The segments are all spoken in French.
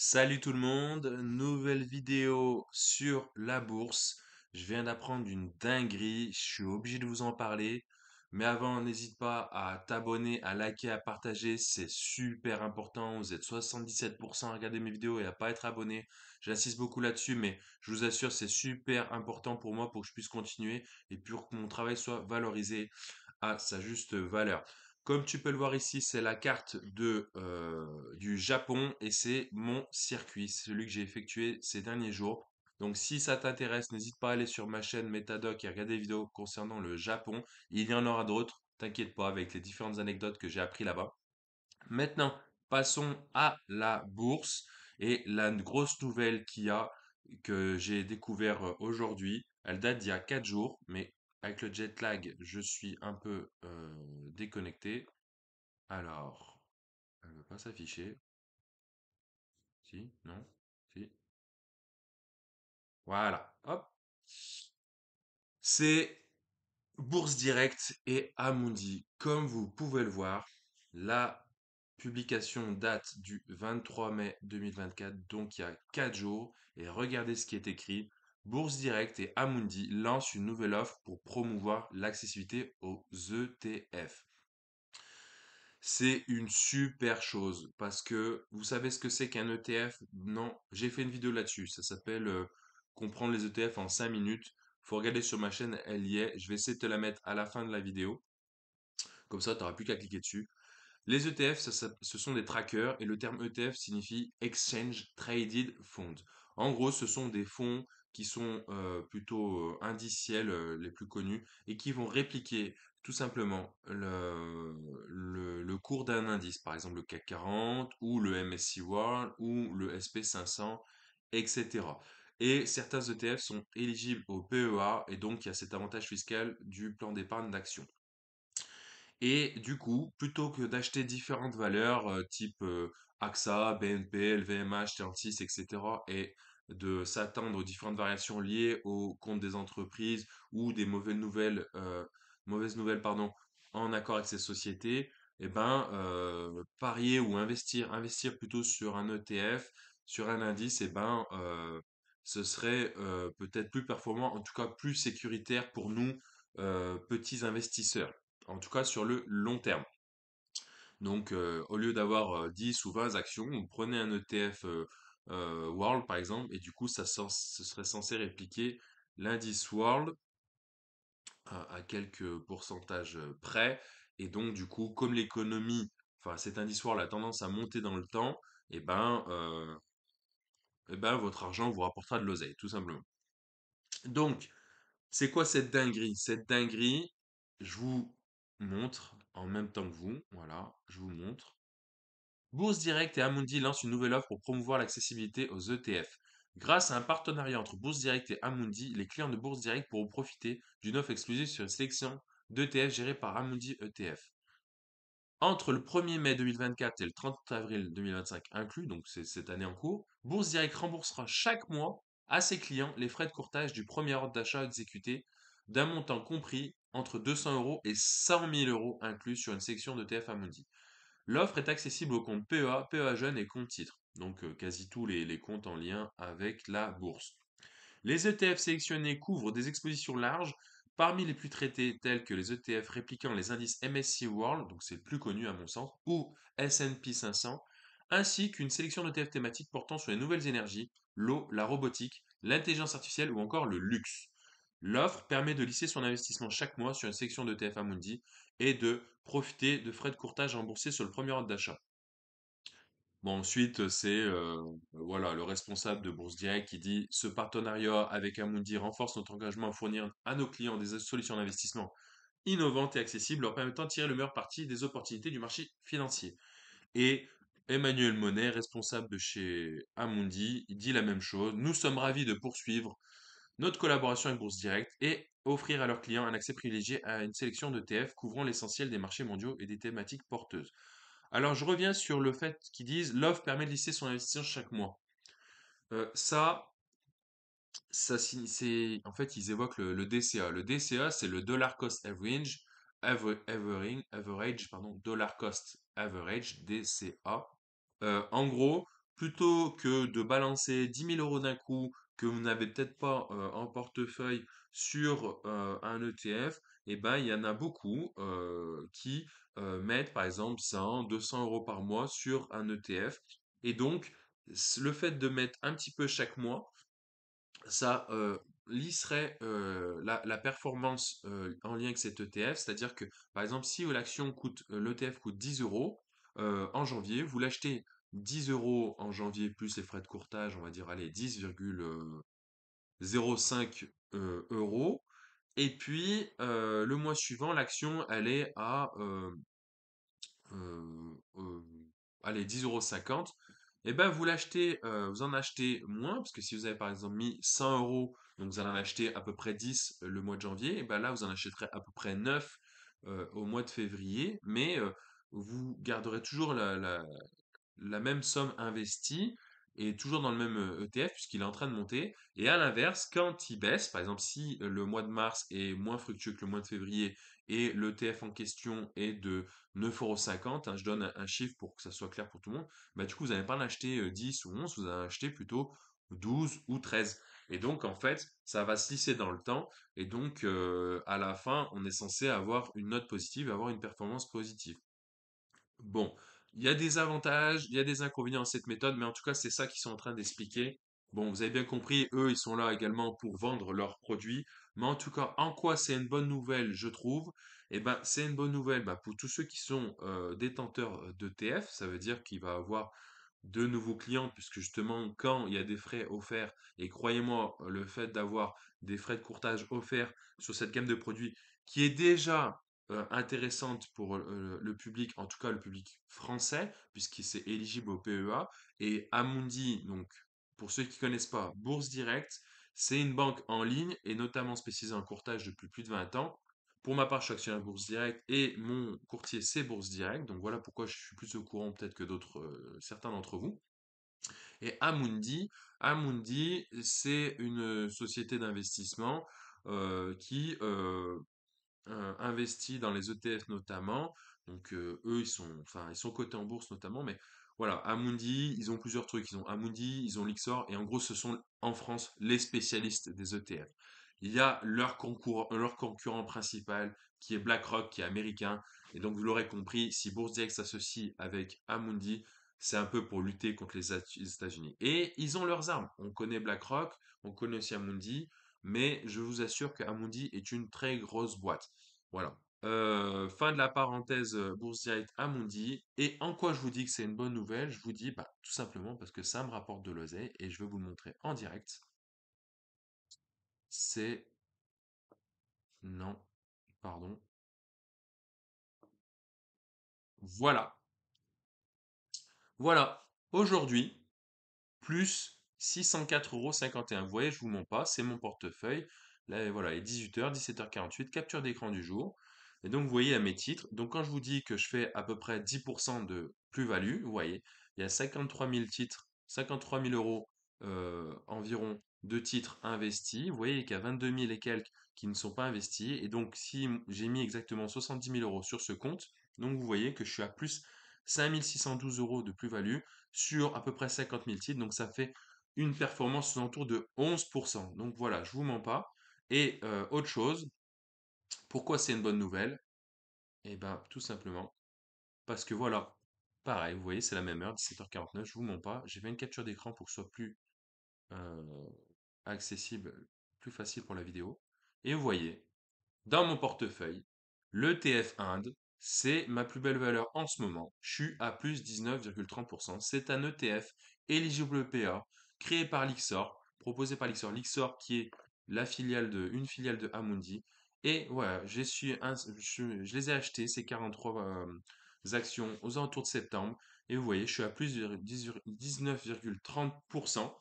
Salut tout le monde, nouvelle vidéo sur la bourse. Je viens d'apprendre une dinguerie, je suis obligé de vous en parler. Mais avant, n'hésite pas à t'abonner, à liker, à partager, c'est super important. Vous êtes 77% à regarder mes vidéos et à pas être abonné. J'insiste beaucoup là-dessus, mais je vous assure, c'est super important pour moi pour que je puisse continuer et pour que mon travail soit valorisé à sa juste valeur. Comme tu peux le voir ici, c'est la carte du Japon et c'est mon circuit, celui que j'ai effectué ces derniers jours. Donc si ça t'intéresse, n'hésite pas à aller sur ma chaîne Metadoc et regarder des vidéos concernant le Japon. Il y en aura d'autres, t'inquiète pas, avec les différentes anecdotes que j'ai appris là-bas. Maintenant, passons à la bourse et la grosse nouvelle qu'il y a que j'ai découvert aujourd'hui. Elle date d'il y a 4 jours, mais avec le jet lag, je suis un peu déconnecté. Alors, elle ne veut pas s'afficher. Si, non, si. Voilà, hop. C'est Bourse Direct et Amundi. Comme vous pouvez le voir, la publication date du 23 mai 2024, donc il y a 4 jours. Et regardez ce qui est écrit. Bourse Direct et Amundi lancent une nouvelle offre pour promouvoir l'accessibilité aux ETF. C'est une super chose parce que vous savez ce que c'est qu'un ETF? Non, j'ai fait une vidéo là-dessus. Ça s'appelle comprendre les ETF en 5 minutes. Faut regarder sur ma chaîne, elle y est. Je vais essayer de te la mettre à la fin de la vidéo. Comme ça, tu n'auras plus qu'à cliquer dessus. Les ETF, ce sont des trackers et le terme ETF signifie Exchange Traded Fund. En gros, ce sont des fonds qui sont plutôt indiciels, les plus connus, et qui vont répliquer tout simplement le cours d'un indice, par exemple le CAC 40 ou le MSCI World ou le SP 500, etc. Et certains ETF sont éligibles au PEA et donc il y a cet avantage fiscal du plan d'épargne d'action. Et du coup, plutôt que d'acheter différentes valeurs type AXA, BNP, LVMH, Stellantis, etc., et de s'attendre aux différentes variations liées au compte des entreprises ou des mauvaises nouvelles, pardon, en accord avec ces sociétés, eh ben, parier ou investir plutôt sur un ETF, sur un indice, eh ben, ce serait peut-être plus performant, en tout cas plus sécuritaire pour nous, petits investisseurs, en tout cas sur le long terme. Donc, au lieu d'avoir 10 ou 20 actions, vous prenez un ETF World par exemple, et du coup, ce serait censé répliquer l'indice World à quelques pourcentages près. Et donc, du coup, comme l'économie, enfin cet indice World a tendance à monter dans le temps, et ben votre argent vous rapportera de l'oseille, tout simplement. Donc, c'est quoi cette dinguerie? Cette dinguerie, je vous montre en même temps que vous. Voilà, je vous montre. Bourse Direct et Amundi lancent une nouvelle offre pour promouvoir l'accessibilité aux ETF. Grâce à un partenariat entre Bourse Direct et Amundi, les clients de Bourse Direct pourront profiter d'une offre exclusive sur une sélection d'ETF gérée par Amundi ETF. Entre le 1er mai 2024 et le 30 avril 2025 inclus, donc c'est cette année en cours, Bourse Direct remboursera chaque mois à ses clients les frais de courtage du premier ordre d'achat exécuté d'un montant compris entre 200 euros et 100 000 euros inclus sur une section d'ETF Amundi. L'offre est accessible aux comptes PEA, PEA Jeunes et comptes titres, donc quasi tous les comptes en lien avec la bourse. Les ETF sélectionnés couvrent des expositions larges, parmi les plus traités tels que les ETF répliquant les indices MSCI World, donc c'est le plus connu à mon sens, ou S&P 500, ainsi qu'une sélection d'ETF thématiques portant sur les nouvelles énergies, l'eau, la robotique, l'intelligence artificielle ou encore le luxe. L'offre permet de lisser son investissement chaque mois sur une section d'ETF Amundi et de profiter de frais de courtage remboursés sur le premier ordre d'achat. Bon, ensuite, c'est voilà, le responsable de Bourse Direct qui dit: ce partenariat avec Amundi renforce notre engagement à fournir à nos clients des solutions d'investissement innovantes et accessibles, leur permettant de tirer le meilleur parti des opportunités du marché financier. Et Emmanuel Monet, responsable de chez Amundi, dit la même chose: nous sommes ravis de poursuivre notre collaboration avec Bourse Direct et offrir à leurs clients un accès privilégié à une sélection d'ETF couvrant l'essentiel des marchés mondiaux et des thématiques porteuses. Alors, je reviens sur le fait qu'ils disent l'offre permet de lisser son investissement chaque mois. C'est en fait, ils évoquent le DCA. Le DCA, c'est le Dollar Cost Average, Average, pardon, Dollar Cost Average, DCA. En gros, plutôt que de balancer 10 000 € d'un coup que vous n'avez peut-être pas en portefeuille sur un ETF, eh ben, il y en a beaucoup qui mettent par exemple 100, 200 € par mois sur un ETF. Et donc, le fait de mettre un petit peu chaque mois, ça lisserait la performance en lien avec cet ETF. C'est-à-dire que, par exemple, si l'ETF coûte 10 euros en janvier, vous l'achetez 10 euros en janvier plus les frais de courtage, on va dire, allez, 10,05 euros. Et puis, le mois suivant, l'action, elle est à allez, 10,50 €, et ben vous en achetez moins, parce que si vous avez par exemple mis 100 euros, donc vous en achetez à peu près 10 le mois de janvier, et ben là vous en achèterez à peu près 9 au mois de février, mais vous garderez toujours la même somme investie et toujours dans le même ETF puisqu'il est en train de monter. Et à l'inverse, quand il baisse, par exemple, si le mois de mars est moins fructueux que le mois de février et l'ETF en question est de 9,50 €, hein, je donne un chiffre pour que ça soit clair pour tout le monde, bah, du coup, vous n'allez pas en acheter 10 ou 11, vous en achetez plutôt 12 ou 13. Et donc, en fait, ça va se lisser dans le temps. Et donc, à la fin, on est censé avoir une note positive, avoir une performance positive. Bon, il y a des avantages, il y a des inconvénients à cette méthode, mais en tout cas, c'est ça qu'ils sont en train d'expliquer. Bon, vous avez bien compris, eux, ils sont là également pour vendre leurs produits. Mais en tout cas, en quoi c'est une bonne nouvelle, je trouve? Eh ben, c'est une bonne nouvelle pour tous ceux qui sont détenteurs d'ETF. Ça veut dire qu'il va avoir de nouveaux clients, puisque justement, quand il y a des frais offerts, et croyez-moi, le fait d'avoir des frais de courtage offerts sur cette gamme de produits qui est déjà intéressante pour le public, en tout cas le public français, puisqu'il c'est éligible au PEA. Et Amundi, donc pour ceux qui connaissent pas, Bourse Direct, c'est une banque en ligne et notamment spécialisée en courtage depuis plus de 20 ans. Pour ma part, je suis actionnaire Bourse Direct et mon courtier c'est Bourse Direct. Donc voilà pourquoi je suis plus au courant peut-être que certains d'entre vous. Et Amundi, c'est une société d'investissement qui investit dans les ETF notamment. Donc eux, ils sont cotés en bourse notamment, mais voilà, Amundi, ils ont plusieurs trucs. Ils ont Amundi, ils ont Lyxor, et en gros, ce sont en France les spécialistes des ETF. Il y a leur concurrent principal qui est BlackRock, qui est américain. Et donc, vous l'aurez compris, si Bourse Direct s'associe avec Amundi, c'est un peu pour lutter contre les États-Unis. Et ils ont leurs armes. On connaît BlackRock, on connaît aussi Amundi, mais je vous assure qu'Amundi est une très grosse boîte. Voilà. Fin de la parenthèse Bourse Direct Amundi. Et en quoi je vous dis que c'est une bonne nouvelle? Je vous dis tout simplement parce que ça me rapporte de l'oseille et je vais vous le montrer en direct. C'est... Non, pardon. Voilà. Voilà. Aujourd'hui, plus 604,51 €. Vous voyez, je vous mens pas, c'est mon portefeuille. Là, voilà, il est 18 h, 17 h 48, capture d'écran du jour. Et donc, vous voyez à mes titres. Donc, quand je vous dis que je fais à peu près 10% de plus-value, vous voyez, il y a 53 000 titres, 53 000 € environ de titres investis. Vous voyez qu'il y a 22 000 et quelques qui ne sont pas investis. Et donc, si j'ai mis exactement 70 000 € sur ce compte, donc vous voyez que je suis à plus 5 612 € de plus-value sur à peu près 50 000 titres. Donc ça fait une performance aux alentours de 11%. Donc voilà, je vous mens pas. Et autre chose, pourquoi c'est une bonne nouvelle? Eh bien, tout simplement parce que voilà, pareil, vous voyez, c'est la même heure, 17 h 49, je vous mens pas. J'ai fait une capture d'écran pour que ce soit plus euh, accessible, plus facile pour la vidéo. Et vous voyez, dans mon portefeuille, l'ETF Inde, c'est ma plus belle valeur en ce moment. Je suis à plus 19,30%. C'est un ETF éligible au PA, créé par Lixor, proposé par Lixor. Lixor qui est une filiale de Amundi. Et voilà, je les ai achetés, ces 43 actions, aux alentours de septembre. Et vous voyez, je suis à plus de 19,30%.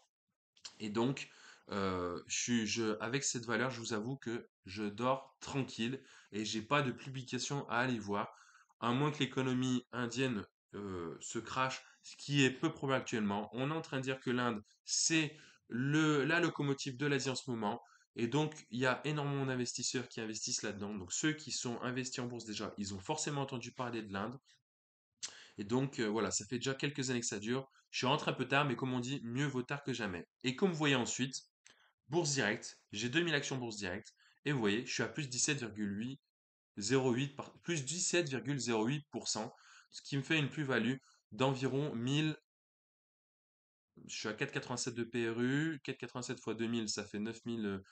Et donc, avec cette valeur, je vous avoue que je dors tranquille et j'ai pas de publication à aller voir, à moins que l'économie indienne se crache, ce qui est peu probable actuellement. On est en train de dire que l'Inde, c'est la locomotive de l'Asie en ce moment. Et donc, il y a énormément d'investisseurs qui investissent là-dedans. Donc, ceux qui sont investis en bourse déjà, ils ont forcément entendu parler de l'Inde. Et donc, voilà, ça fait déjà quelques années que ça dure. Je suis rentré un peu tard, mais comme on dit, mieux vaut tard que jamais. Et comme vous voyez ensuite, Bourse Direct, j'ai 2000 actions Bourse Direct. Et vous voyez, je suis à plus 17,08 plus 17,08%, ce qui me fait une plus-value d'environ 1000. Je suis à 4,87 de PRU, 4,87 fois 2000, ça fait 9000,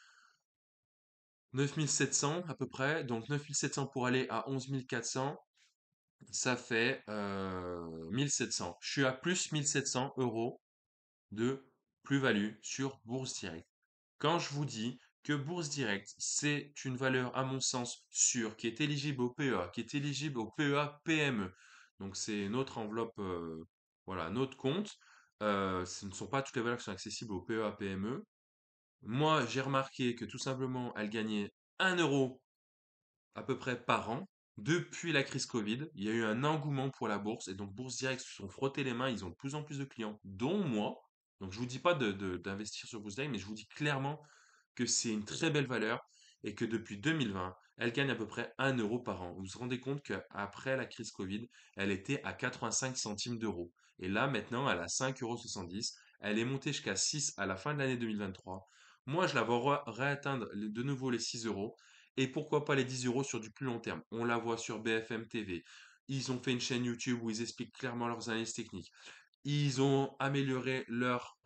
9700 à peu près. Donc 9700 pour aller à 11400, ça fait 1700. Je suis à plus 1700 euros de plus-value sur Bourse Direct. Quand je vous dis que Bourse Direct, c'est une valeur, à mon sens, sûre, qui est éligible au PEA, qui est éligible au PEA PME, donc c'est notre enveloppe, voilà, notre compte. Ce ne sont pas toutes les valeurs qui sont accessibles au PEA PME. Moi, j'ai remarqué que tout simplement, elle gagnait 1 € à peu près par an. Depuis la crise Covid, il y a eu un engouement pour la bourse et donc Bourse Direct se sont frottés les mains, ils ont de plus en plus de clients, dont moi. Donc je vous dis pas d'investir sur Bourse Direct, mais je vous dis clairement que c'est une très belle valeur et que depuis 2020, elle gagne à peu près 1 € par an. Vous vous rendez compte qu'après la crise Covid, elle était à 85 centimes d'euros. Et là, maintenant, elle a 5,70 €. Elle est montée jusqu'à 6 à la fin de l'année 2023. Moi, je la vois réatteindre de nouveau les 6 € et pourquoi pas les 10 € sur du plus long terme. On la voit sur BFM TV. Ils ont fait une chaîne YouTube où ils expliquent clairement leurs analyses techniques. Ils ont amélioré leur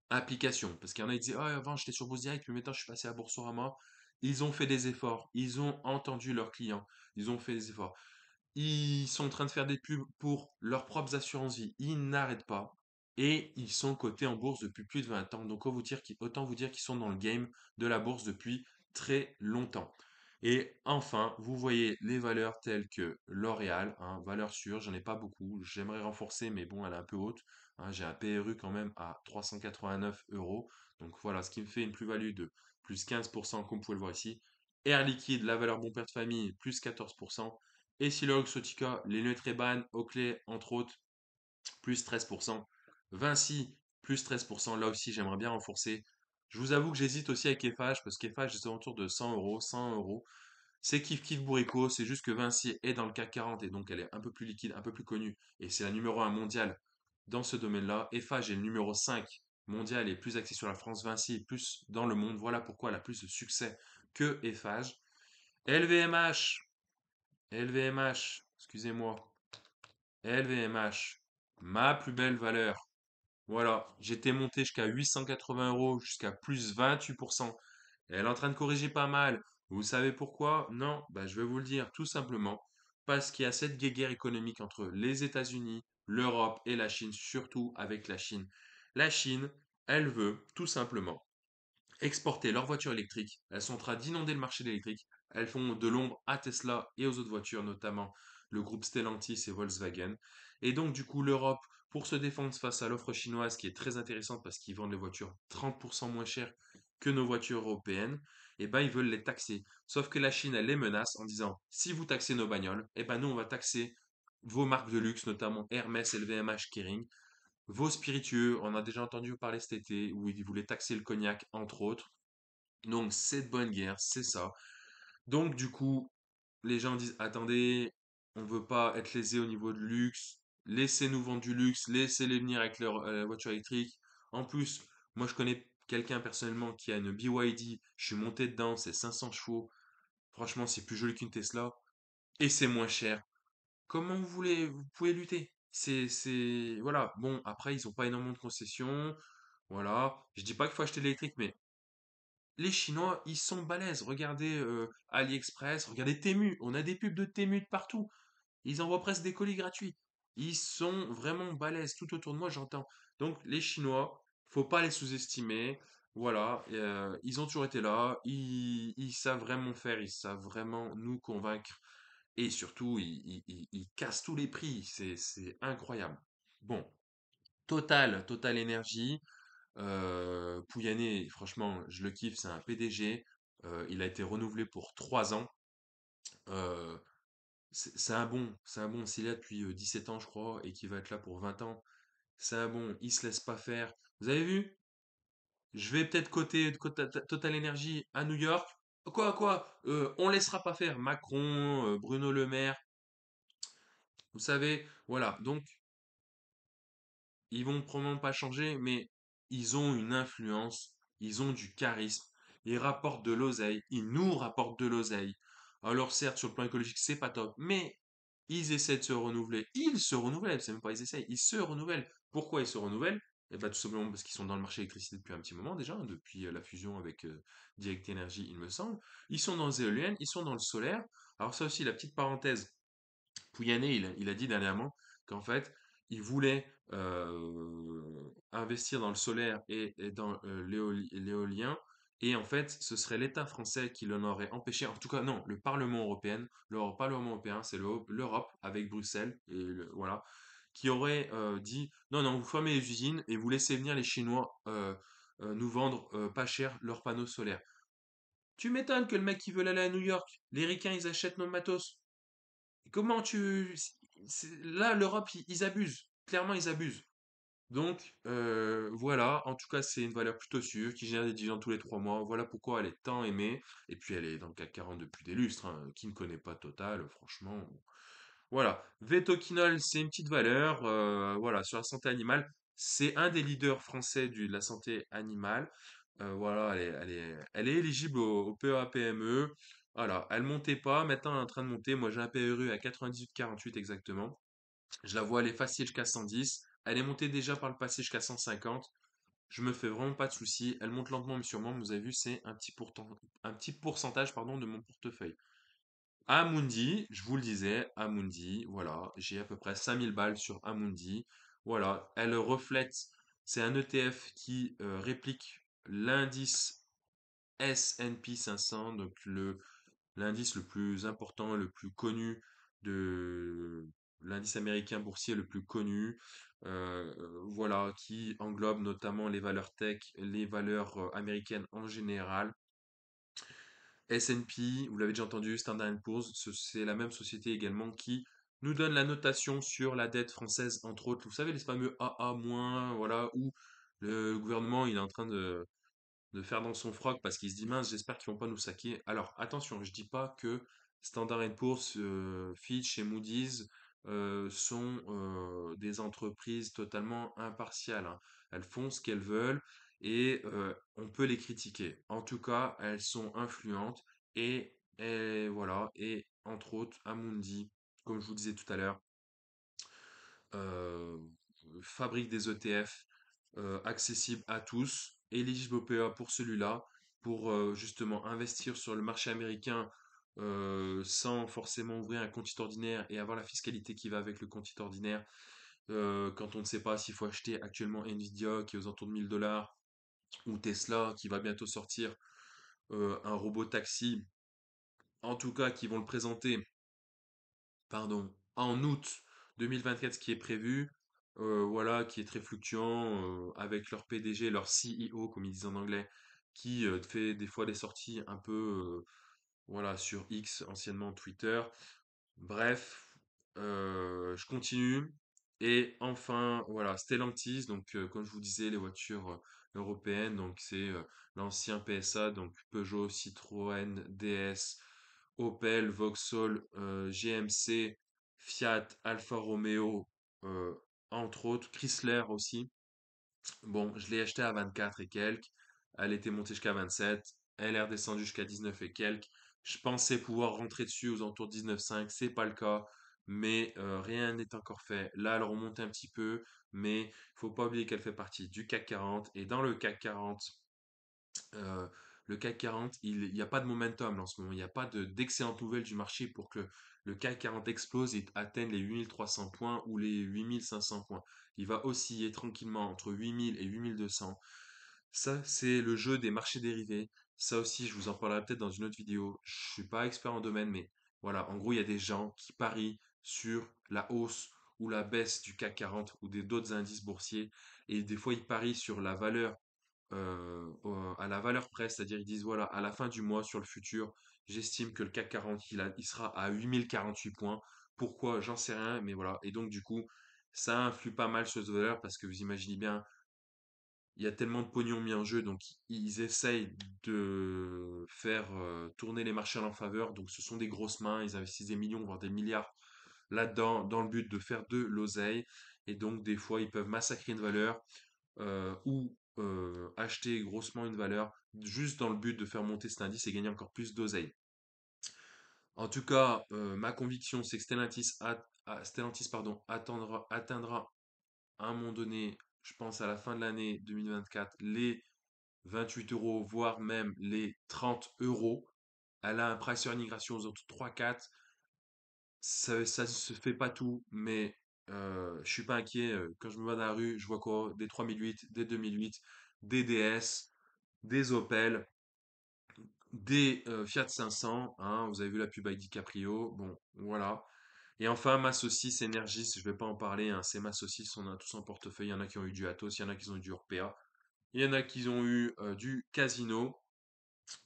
application. Parce qu'il y en a qui disaient, ah, avant j'étais sur Bourse Direct, mais maintenant je suis passé à Boursorama. Ils ont fait des efforts. Ils ont entendu leurs clients. Ils ont fait des efforts. Ils sont en train de faire des pubs pour leurs propres assurances vie. Ils n'arrêtent pas. Et ils sont cotés en bourse depuis plus de 20 ans. Donc autant vous dire qu'ils sont dans le game de la bourse depuis très longtemps. Et enfin, vous voyez les valeurs telles que L'Oréal, hein, valeur sûre, j'en ai pas beaucoup. J'aimerais renforcer, mais bon, elle est un peu haute. Hein, j'ai un PRU quand même à 389 euros. Donc voilà, ce qui me fait une plus-value de plus 15%, comme vous pouvez le voir ici. Air Liquide, la valeur bon père de famille, plus 14%. Et Exotica, les Nutraban, Oakley, entre autres, plus 13%. Vinci, plus 13%. Là aussi, j'aimerais bien renforcer. Je vous avoue que j'hésite aussi avec Eiffage, parce qu'Eiffage, c'est autour de 100 euros, 100 euros. C'est kiff kiff bourrico, c'est juste que Vinci est dans le CAC 40 et donc elle est un peu plus liquide, un peu plus connue. Et c'est la numéro 1 mondiale dans ce domaine-là. Eiffage est le numéro 5 mondial et plus axé sur la France. Vinci est plus dans le monde. Voilà pourquoi elle a plus de succès que Eiffage. LVMH, LVMH, excusez-moi, LVMH, ma plus belle valeur. Voilà, j'étais monté jusqu'à 880 euros, jusqu'à plus 28%. Elle est en train de corriger pas mal. Vous savez pourquoi? Non, bah, je vais vous le dire tout simplement. Parce qu'il y a cette guerre économique entre les États-Unis, l'Europe et la Chine, surtout avec la Chine. La Chine, elle veut tout simplement exporter leurs voitures électriques. Elles sont en train d'inonder le marché de l'électrique. Elles font de l'ombre à Tesla et aux autres voitures, notamment le groupe Stellantis et Volkswagen. Et donc, du coup, l'Europe, pour se défendre face à l'offre chinoise, qui est très intéressante parce qu'ils vendent les voitures 30% moins chères que nos voitures européennes, eh ben, ils veulent les taxer. Sauf que la Chine, elle les menace en disant, si vous taxez nos bagnoles, eh ben, nous, on va taxer vos marques de luxe, notamment Hermès, LVMH, Kering, vos spiritueux, on a déjà entendu parler cet été, où ils voulaient taxer le cognac, entre autres. Donc, c'est de bonne guerre, c'est ça. Donc, du coup, les gens disent, attendez, on ne veut pas être lésés au niveau de luxe, laissez-nous vendre du luxe, laissez-les venir avec leur voiture électrique. En plus, moi, je connais quelqu'un personnellement qui a une BYD, je suis monté dedans, c'est 500 chevaux. Franchement, c'est plus joli qu'une Tesla et c'est moins cher. Comment vous pouvez lutter? Voilà. Bon, après, ils n'ont pas énormément de concessions. Voilà. Je dis pas qu'il faut acheter de l'électrique, mais les Chinois, ils sont balèzes. Regardez AliExpress, regardez Temu. On a des pubs de Temu de partout. Ils envoient presque des colis gratuits. Ils sont vraiment balèzes. Tout autour de moi, j'entends. Donc, les Chinois, faut pas les sous-estimer. Voilà. Ils ont toujours été là. Ils savent vraiment faire. Ils savent vraiment nous convaincre. Et surtout, ils cassent tous les prix. C'est incroyable. Bon. Total Énergie. Pouyanné, franchement, je le kiffe, c'est un PDG. Il a été renouvelé pour 3 ans. Euh, c'est un bon. S'il est là depuis 17 ans, je crois, et qui va être là pour 20 ans, c'est un bon. Il se laisse pas faire. Vous avez vu? Je vais peut-être côté Total Energy à New York. Quoi? On laissera pas faire. Macron, Bruno Le Maire, vous savez, voilà. Donc, ils vont probablement pas changer, mais ils ont une influence, ils ont du charisme, ils rapportent de l'oseille, ils nous rapportent de l'oseille. Alors certes, sur le plan écologique, c'est pas top, mais ils essaient de se renouveler. Ils se renouvellent, c'est même pas ils essayent, ils se renouvellent. Pourquoi ils se renouvellent? Eh ben, tout simplement parce qu'ils sont dans le marché de l'électricité depuis un petit moment déjà, hein, depuis la fusion avec Direct Energy, il me semble. Ils sont dans les éoliennes, ils sont dans le solaire. Alors ça aussi, la petite parenthèse, Pouyanné, il a dit dernièrement qu'en fait, il voulait investir dans le solaire et dans l'éolien. Et en fait, ce serait l'État français qui l'en aurait empêché. En tout cas, non, le Parlement européen. Le Parlement européen, c'est l'Europe avec Bruxelles. Et voilà. Qui aurait dit, non, non, vous fermez les usines et vous laissez venir les Chinois nous vendre pas cher leurs panneaux solaires. Tu m'étonnes que le mec qui veut aller à New York, les ricains, ils achètent nos matos. Comment tu... Là, l'Europe, ils abusent. Clairement, ils abusent. Donc, voilà. En tout cas, c'est une valeur plutôt sûre qui génère des dividendes tous les 3 mois. Voilà pourquoi elle est tant aimée. Et puis, elle est dans le CAC 40 depuis des lustres, hein. Qui ne connaît pas Total, franchement. Voilà. Vetoquinol, c'est une petite valeur. Voilà, sur la santé animale. C'est un des leaders français de la santé animale. Voilà, elle est éligible au PEA-PME. Voilà, elle montait pas, maintenant elle est en train de monter. Moi j'ai un PRU à 98,48 exactement. Je la vois aller facile jusqu'à 110. Elle est montée déjà par le passé jusqu'à 150. Je me fais vraiment pas de soucis. Elle monte lentement mais sûrement. Vous avez vu, c'est un petit pourcentage pardon, de mon portefeuille. Amundi, je vous le disais, Amundi, voilà, j'ai à peu près 5000 balles sur Amundi. Voilà, elle reflète, c'est un ETF qui réplique l'indice S&P 500, donc l'indice le plus important, le plus connu de l'indice américain boursier le plus connu, voilà, qui englobe notamment les valeurs tech, les valeurs américaines en général. S&P, vous l'avez déjà entendu, Standard Poor's, c'est la même société également qui nous donne la notation sur la dette française, entre autres. Vous savez, les fameux AA-, voilà, où le gouvernement il est en train de faire dans son froc parce qu'il se dit mince, j'espère qu'ils vont pas nous saquer. Alors attention, je dis pas que Standard Poor's, Fitch et Moody's sont des entreprises totalement impartiales, hein. Elles font ce qu'elles veulent et on peut les critiquer. En tout cas, elles sont influentes et voilà. Et entre autres, Amundi, comme je vous disais tout à l'heure, euh, fabrique des ETF accessibles à tous, éligible au PEA pour celui-là, pour justement investir sur le marché américain sans forcément ouvrir un compte ordinaire et avoir la fiscalité qui va avec le compte ordinaire. Quand on ne sait pas s'il faut acheter actuellement Nvidia qui est aux alentours de 1000 $ ou Tesla qui va bientôt sortir un robot taxi, en tout cas qui vont le présenter pardon, en août 2024, ce qui est prévu, voilà, qui est très fluctuant, avec leur PDG, leur CEO, comme ils disent en anglais, qui fait des fois des sorties un peu, voilà, sur X, anciennement Twitter. Bref, je continue. Et enfin, voilà, Stellantis, donc comme je vous disais, les voitures européennes, donc c'est l'ancien PSA, donc Peugeot, Citroën, DS, Opel, Vauxhall, GMC, Fiat, Alfa Romeo, euh, entre autres, Chrysler aussi. Bon, je l'ai acheté à 24 et quelques. Elle était montée jusqu'à 27. Elle est redescendue jusqu'à 19 et quelques. Je pensais pouvoir rentrer dessus aux alentours de 19,5. C'est pas le cas. Mais rien n'est encore fait. Là, elle remonte un petit peu. Mais il faut pas oublier qu'elle fait partie du CAC 40. Et dans le CAC 40, euh, le CAC 40, il n'y a pas de momentum là, en ce moment. Il n'y a pas d'excellentes nouvelles du marché pour que le CAC 40 explose et atteigne les 8300 points ou les 8500 points. Il va osciller tranquillement entre 8000 et 8200. Ça, c'est le jeu des marchés dérivés. Ça aussi, je vous en parlerai peut-être dans une autre vidéo. Je suis pas expert en domaine, mais voilà, en gros, il y a des gens qui parient sur la hausse ou la baisse du CAC 40 ou d'autres indices boursiers. Et des fois, ils parient sur la valeur à la valeur près, c'est-à-dire ils disent voilà, à la fin du mois sur le futur, j'estime que le CAC 40 il sera à 8048 points. Pourquoi? J'en sais rien, mais voilà. Et donc, du coup, ça influe pas mal sur ce valeur parce que vous imaginez bien, il y a tellement de pognon mis en jeu, donc ils essayent de faire tourner les marchés à leur faveur. Donc, ce sont des grosses mains, ils investissent des millions, voire des milliards là-dedans, dans le but de faire de l'oseille. et donc des fois ils peuvent massacrer une valeur ou acheter grossement une valeur juste dans le but de faire monter cet indice et gagner encore plus d'oseille. En tout cas, ma conviction, c'est que Stellantis, pardon, atteindra à un moment donné, je pense à la fin de l'année 2024, les 28 euros, voire même les 30 euros. Elle a un price earning ratio aux autres 3-4. Ça se fait pas tout, mais je suis pas inquiet. Quand je me vois dans la rue, je vois quoi? Des 3008, des 2008, des DS, des Opel, des Fiat 500. Hein, vous avez vu la pub avec DiCaprio. Bon, voilà. Et enfin, ma saucisse Energis, je vais pas en parler. Hein, c'est ma saucisse, on a tous en portefeuille. Il y en a qui ont eu du Atos, il y en a qui ont eu du Orpea. Il y en a qui ont eu du Casino.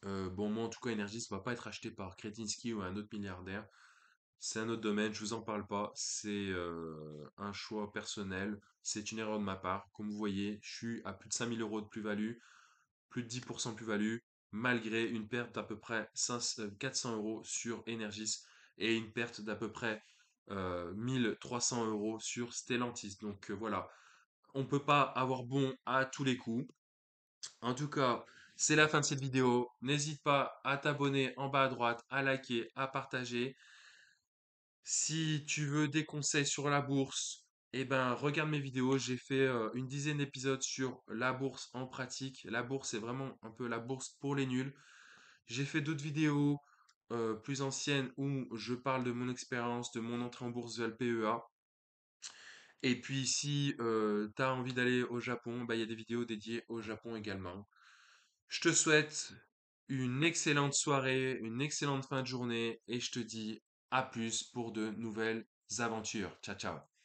Bon, moi en tout cas, Energis ne va pas être acheté par Kretinsky ou un autre milliardaire. C'est un autre domaine, je vous en parle pas. C'est un choix personnel. C'est une erreur de ma part. Comme vous voyez, je suis à plus de 5 000 € de plus-value, plus de 10% de plus-value, malgré une perte d'à peu près 400 euros sur Energis et une perte d'à peu près 1300 euros sur Stellantis. Donc voilà, on ne peut pas avoir bon à tous les coups. En tout cas, c'est la fin de cette vidéo. N'hésite pas à t'abonner en bas à droite, à liker, à partager. Si tu veux des conseils sur la bourse, eh ben, regarde mes vidéos. J'ai fait une dizaine d'épisodes sur la bourse en pratique. La bourse, c'est vraiment un peu la bourse pour les nuls. J'ai fait d'autres vidéos plus anciennes où je parle de mon expérience, de mon entrée en bourse de LPEA. Et puis, si tu as envie d'aller au Japon, bah, il y a des vidéos dédiées au Japon également. Je te souhaite une excellente soirée, une excellente fin de journée et je te dis à plus pour de nouvelles aventures. Ciao, ciao.